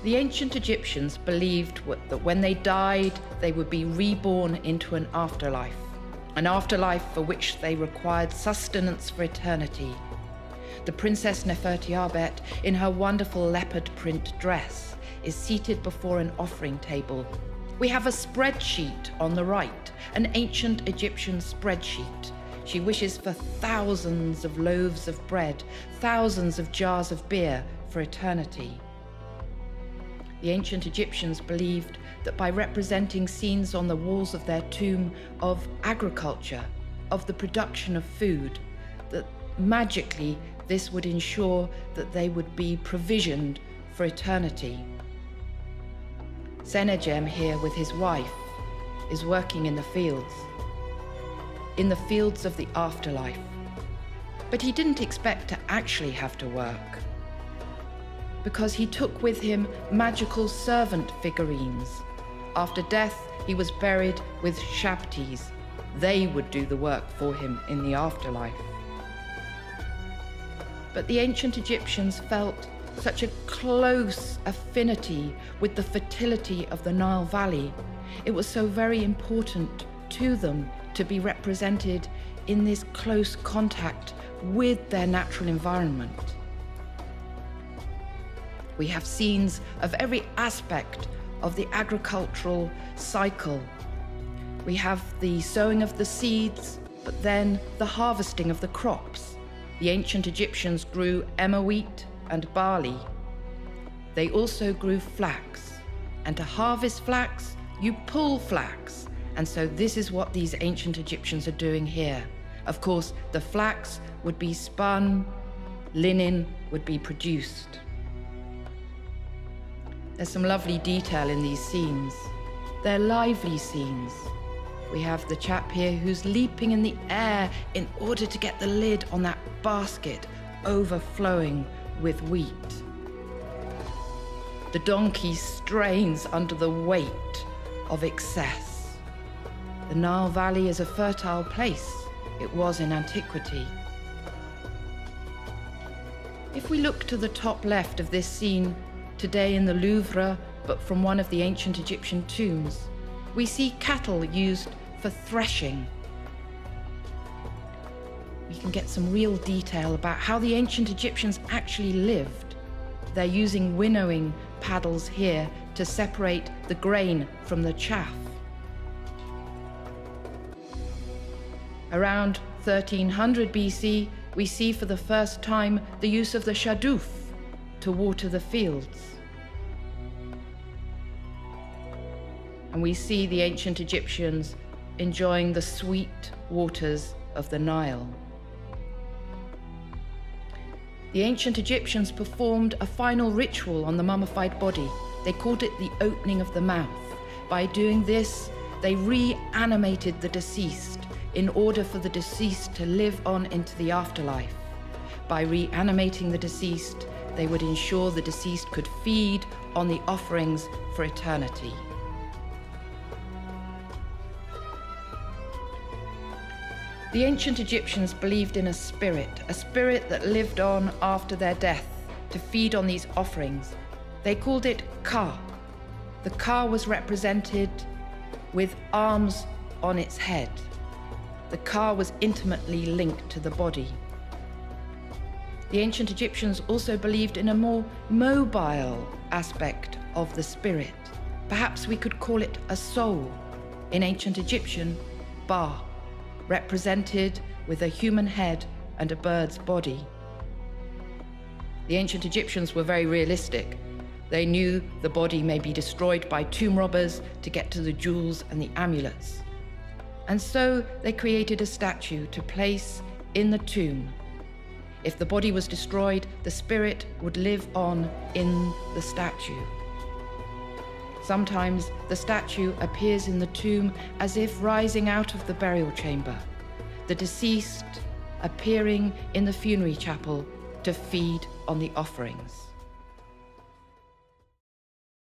The ancient Egyptians believed that when they died, they would be reborn into an afterlife for which they required sustenance for eternity. The Princess Nefertiti, in her wonderful leopard print dress, is seated before an offering table. We have a spreadsheet on the right, an ancient Egyptian spreadsheet. She wishes for thousands of loaves of bread, thousands of jars of beer for eternity. The ancient Egyptians believed that by representing scenes on the walls of their tomb of agriculture, of the production of food, that magically this would ensure that they would be provisioned for eternity. Sennacherib here with his wife is working in the fields of the afterlife. But he didn't expect to actually have to work, because he took with him magical servant figurines. After death, he was buried with Shabtis. They would do the work for him in the afterlife. But the ancient Egyptians felt such a close affinity with the fertility of the Nile Valley. It was so very important to them to be represented in this close contact with their natural environment. We have scenes of every aspect of the agricultural cycle. We have the sowing of the seeds, but then the harvesting of the crops. The ancient Egyptians grew emmer wheat and barley. They also grew flax, and to harvest flax, you pull flax. And so this is what these ancient Egyptians are doing here. Of course, the flax would be spun, linen would be produced. There's some lovely detail in these scenes. They're lively scenes. We have the chap here who's leaping in the air in order to get the lid on that basket overflowing with wheat. The donkey strains under the weight of excess. The Nile Valley is a fertile place. It was in antiquity. If we look to the top left of this scene, today in the Louvre, but from one of the ancient Egyptian tombs, we see cattle used for threshing. We can get some real detail about how the ancient Egyptians actually lived. They're using winnowing paddles here to separate the grain from the chaff. Around 1300 BC, we see for the first time the use of the shaduf to water the fields. And we see the ancient Egyptians enjoying the sweet waters of the Nile. The ancient Egyptians performed a final ritual on the mummified body. They called it the opening of the mouth. By doing this, they reanimated the deceased in order for the deceased to live on into the afterlife. By reanimating the deceased, they would ensure the deceased could feed on the offerings for eternity. The ancient Egyptians believed in a spirit that lived on after their death to feed on these offerings. They called it Ka. The Ka was represented with arms on its head. The Ka was intimately linked to the body. The ancient Egyptians also believed in a more mobile aspect of the spirit. Perhaps we could call it a soul. In ancient Egyptian, Ba, represented with a human head and a bird's body. The ancient Egyptians were very realistic. They knew the body may be destroyed by tomb robbers to get to the jewels and the amulets. And so they created a statue to place in the tomb. If the body was destroyed, the spirit would live on in the statue. Sometimes the statue appears in the tomb as if rising out of the burial chamber, the deceased appearing in the funerary chapel to feed on the offerings.